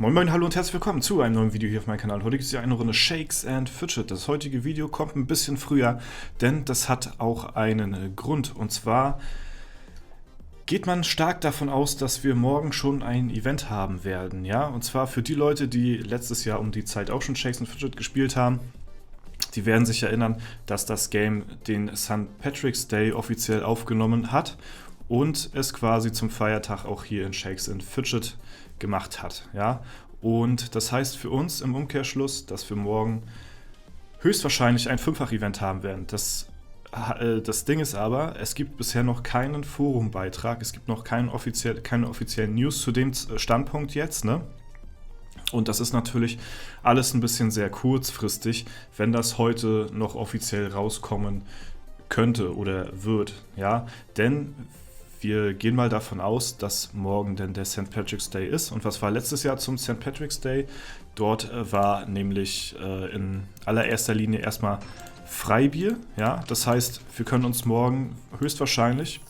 Moin Moin, hallo und herzlich willkommen zu einem neuen Video hier auf meinem Kanal. Heute gibt es ja eine Runde Shakes and Fidget. Das heutige Video kommt ein bisschen früher, denn das hat auch einen Grund. Und zwar geht man stark davon aus, dass wir morgen schon ein Event haben werden. Ja, und zwar für die Leute, die letztes Jahr um die Zeit auch schon Shakes and Fidget gespielt haben. Die werden sich erinnern, dass das Game den St. Patrick's Day offiziell aufgenommen hat und es quasi zum Feiertag auch hier in Shakes and Fidget gemacht hat. Ja? Und das heißt für uns im Umkehrschluss, dass wir morgen höchstwahrscheinlich ein Fünffach-Event haben werden. Das Ding ist aber, es gibt bisher noch keinen Forumbeitrag, es gibt noch keine offiziellen News zu dem Standpunkt jetzt, ne? Und das ist natürlich alles ein bisschen sehr kurzfristig, wenn das heute noch offiziell rauskommen könnte oder wird, ja, denn wir gehen mal davon aus, dass morgen denn der St. Patrick's Day ist. Und was war letztes Jahr zum St. Patrick's Day? Dort war nämlich in allererster Linie erstmal Freibier, ja, das heißt, wir können uns morgen höchstwahrscheinlich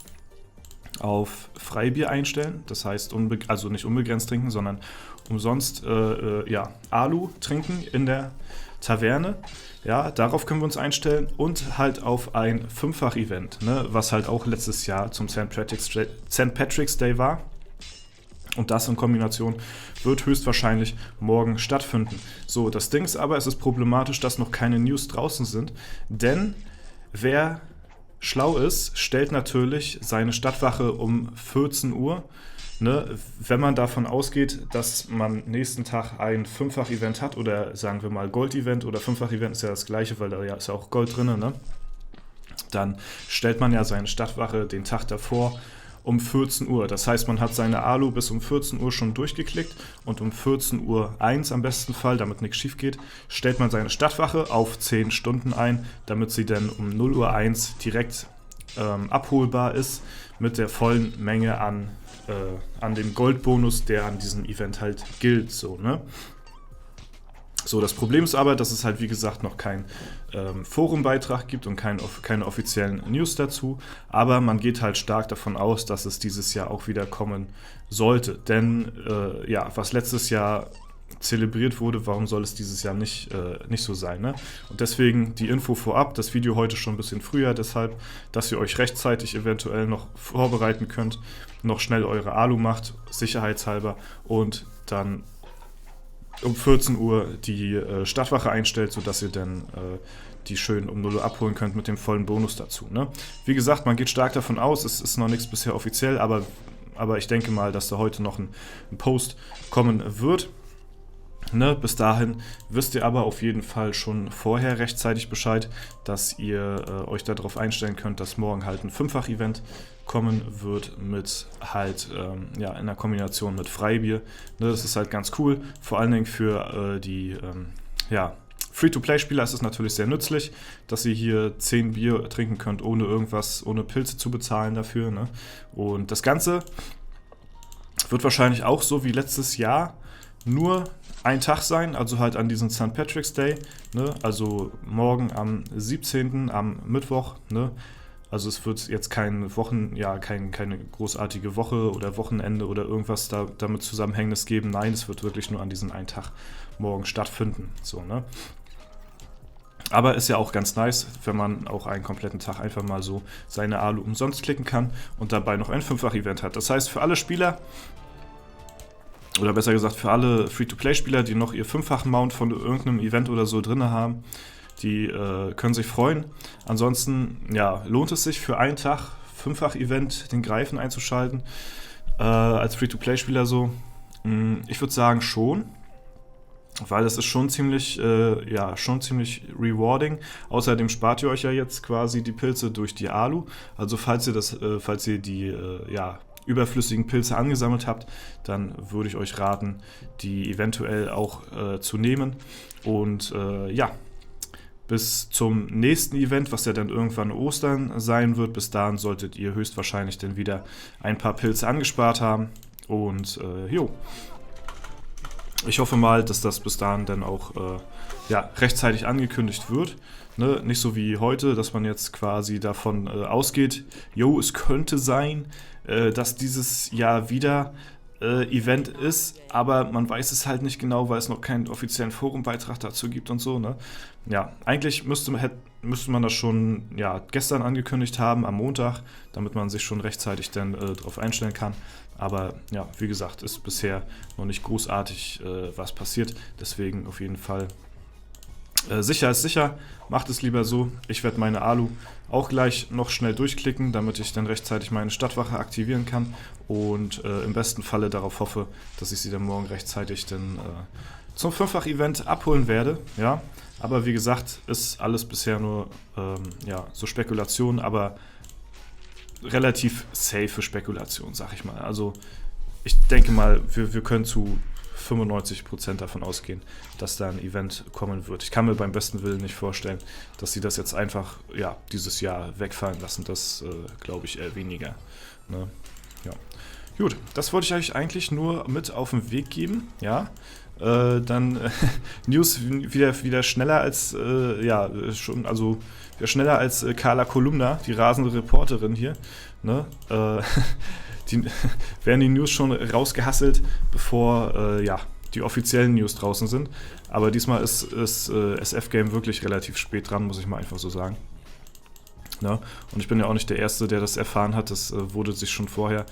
auf Freibier einstellen, das heißt also nicht unbegrenzt trinken, sondern umsonst Alu trinken in der Taverne. Ja, darauf können wir uns einstellen und halt auf ein Fünffach-Event, ne, was halt auch letztes Jahr zum St. Patrick's Day war. Und das in Kombination wird höchstwahrscheinlich morgen stattfinden. So, das Ding ist aber, es ist problematisch, dass noch keine News draußen sind, denn wer schlau ist, stellt natürlich seine Stadtwache um 14 Uhr. Ne, wenn man davon ausgeht, dass man nächsten Tag ein Fünffach-Event hat oder sagen wir mal Gold-Event oder Fünffach-Event ist ja das gleiche, weil da ist ja auch Gold drin, ne? Dann stellt man ja seine Stadtwache den Tag davor um 14 Uhr. Das heißt, man hat seine Alu bis um 14 Uhr schon durchgeklickt und um 14 Uhr 1 am besten Fall, damit nichts schief geht, stellt man seine Stadtwache auf 10 Stunden ein, damit sie dann um 0 Uhr 1 direkt abholbar ist mit der vollen Menge an dem Goldbonus, der an diesem Event halt gilt. So, ne? So, das Problem ist aber, dass es halt wie gesagt noch keinen Forumbeitrag gibt und keine offiziellen News dazu, aber man geht halt stark davon aus, dass es dieses Jahr auch wieder kommen sollte, denn was letztes Jahr zelebriert wurde, warum soll es dieses Jahr nicht so sein, ne? Und deswegen die Info vorab, das Video heute schon ein bisschen früher, deshalb, dass ihr euch rechtzeitig eventuell noch vorbereiten könnt, noch schnell eure Alu macht, sicherheitshalber, und dann um 14 Uhr die Stadtwache einstellt, sodass ihr dann die schön um 0 Uhr abholen könnt mit dem vollen Bonus dazu, ne? Wie gesagt, man geht stark davon aus, es ist noch nichts bisher offiziell, aber ich denke mal, dass da heute noch ein Post kommen wird. Ne, bis dahin wisst ihr aber auf jeden Fall schon vorher rechtzeitig Bescheid, dass ihr euch darauf einstellen könnt, dass morgen halt ein Fünffach-Event kommen wird mit halt in der Kombination mit Freibier. Ne, das ist halt ganz cool, vor allen Dingen für die Free-to-Play-Spieler ist es natürlich sehr nützlich, dass ihr hier 10 Bier trinken könnt, ohne Pilze zu bezahlen dafür. Ne? Und das Ganze wird wahrscheinlich auch so wie letztes Jahr nur ein Tag sein, also halt an diesem St. Patrick's Day, ne? Also morgen am 17., am Mittwoch, ne? Also es wird jetzt keine großartige Woche oder Wochenende oder irgendwas damit Zusammenhängendes geben. Nein, es wird wirklich nur an diesem einen Tag morgen stattfinden. So, ne? Aber ist ja auch ganz nice, wenn man auch einen kompletten Tag einfach mal so seine Alu umsonst klicken kann und dabei noch ein Fünffach-Event hat. Das heißt, für alle Spieler, oder besser gesagt für alle Free-to-Play-Spieler, die noch ihr Fünffach-Mount von irgendeinem Event oder so drin haben, die können sich freuen. Ansonsten lohnt es sich für einen Tag Fünffach-Event den Greifen einzuschalten, als Free-to-Play-Spieler so. Ich würde sagen schon, weil das ist schon ziemlich rewarding. Außerdem spart ihr euch ja jetzt quasi die Pilze durch die Alu. Also falls ihr die überflüssigen Pilze angesammelt habt, dann würde ich euch raten, die eventuell auch zu nehmen. Und bis zum nächsten Event, was ja dann irgendwann Ostern sein wird, bis dahin solltet ihr höchstwahrscheinlich dann wieder ein paar Pilze angespart haben. Und ich hoffe mal, dass das bis dahin dann auch rechtzeitig angekündigt wird. Ne? Nicht so wie heute, dass man jetzt quasi davon ausgeht, es könnte sein, dass dieses Jahr wieder Event ist, aber man weiß es halt nicht genau, weil es noch keinen offiziellen Forumbeitrag dazu gibt und so, ne? Ja, eigentlich müsste man das schon gestern angekündigt haben, am Montag, damit man sich schon rechtzeitig dann darauf einstellen kann. Aber ja, wie gesagt, ist bisher noch nicht großartig was passiert, deswegen auf jeden Fall sicher ist sicher, macht es lieber so. Ich werde meine Alu auch gleich noch schnell durchklicken, damit ich dann rechtzeitig meine Stadtwache aktivieren kann und im besten Falle darauf hoffe, dass ich sie dann morgen rechtzeitig dann zum 5-fach-Event abholen werde. Ja, aber wie gesagt, ist alles bisher nur so Spekulation, aber relativ safe Spekulation, sag ich mal. Also ich denke mal, wir können zu 95% davon ausgehen, dass da ein Event kommen wird. Ich kann mir beim besten Willen nicht vorstellen, dass sie das jetzt einfach dieses Jahr wegfallen lassen. Das glaube ich eher weniger. Ne? Ja. Gut, das wollte ich euch eigentlich nur mit auf den Weg geben. Ja. Dann News wieder schneller als wieder schneller als Carla Kolumna, die rasende Reporterin hier. Ne? Werden die News schon rausgehasselt, bevor die offiziellen News draußen sind. Aber diesmal ist SF Game wirklich relativ spät dran, muss ich mal einfach so sagen. Ne? Und ich bin ja auch nicht der Erste, der das erfahren hat. Das wurde vorher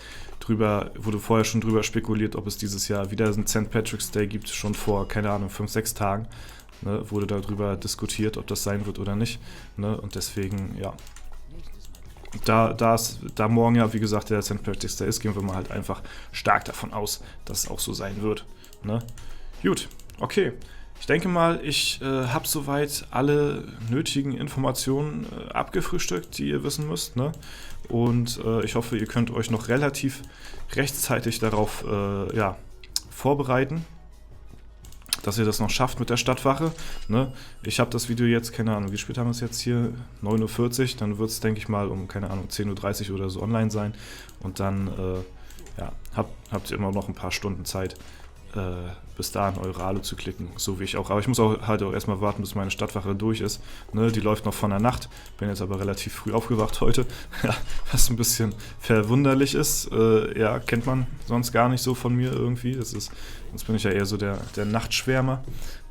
schon drüber spekuliert, ob es dieses Jahr wieder einen St. Patrick's Day gibt, schon vor, keine Ahnung, 5-6 Tagen. Ne? Wurde darüber diskutiert, ob das sein wird oder nicht. Ne? Und deswegen, ja. Da morgen ja, wie gesagt, der St. Patrick's Day ist, gehen wir mal halt einfach stark davon aus, dass es auch so sein wird. Ne? Gut, okay. Ich denke mal, ich habe soweit alle nötigen Informationen abgefrühstückt, die ihr wissen müsst. Ne? Und ich hoffe, ihr könnt euch noch relativ rechtzeitig darauf vorbereiten, dass ihr das noch schafft mit der Stadtwache. Ne? Ich habe das Video jetzt, keine Ahnung, wie spät haben wir es jetzt hier? 9:40 Uhr, dann wird es, denke ich mal, um, keine Ahnung, 10:30 Uhr oder so online sein. Und dann habt ihr immer noch ein paar Stunden Zeit, bis dahin eure Alu zu klicken, so wie ich auch. Aber ich muss halt auch erstmal warten, bis meine Stadtwache durch ist. Ne? Die läuft noch von der Nacht. Bin jetzt aber relativ früh aufgewacht heute, was ein bisschen verwunderlich ist. Kennt man sonst gar nicht so von mir irgendwie. Sonst bin ich ja eher so der Nachtschwärmer.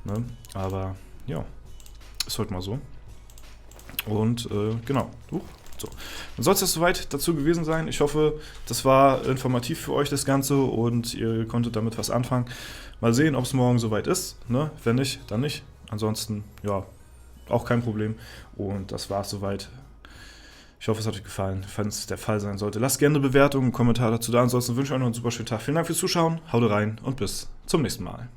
Ne? Aber ja, ist heute mal so. Und genau. So. Dann soll es das soweit dazu gewesen sein. Ich hoffe, das war informativ für euch, das Ganze, und ihr konntet damit was anfangen. Mal sehen, ob es morgen soweit ist. Ne? Wenn nicht, dann nicht. Ansonsten, ja, auch kein Problem. Und das war es soweit. Ich hoffe, es hat euch gefallen. Falls es der Fall sein sollte, lasst gerne eine Bewertung, einen Kommentar dazu da. Ansonsten wünsche ich euch noch einen super schönen Tag. Vielen Dank fürs Zuschauen. Haut rein und bis zum nächsten Mal.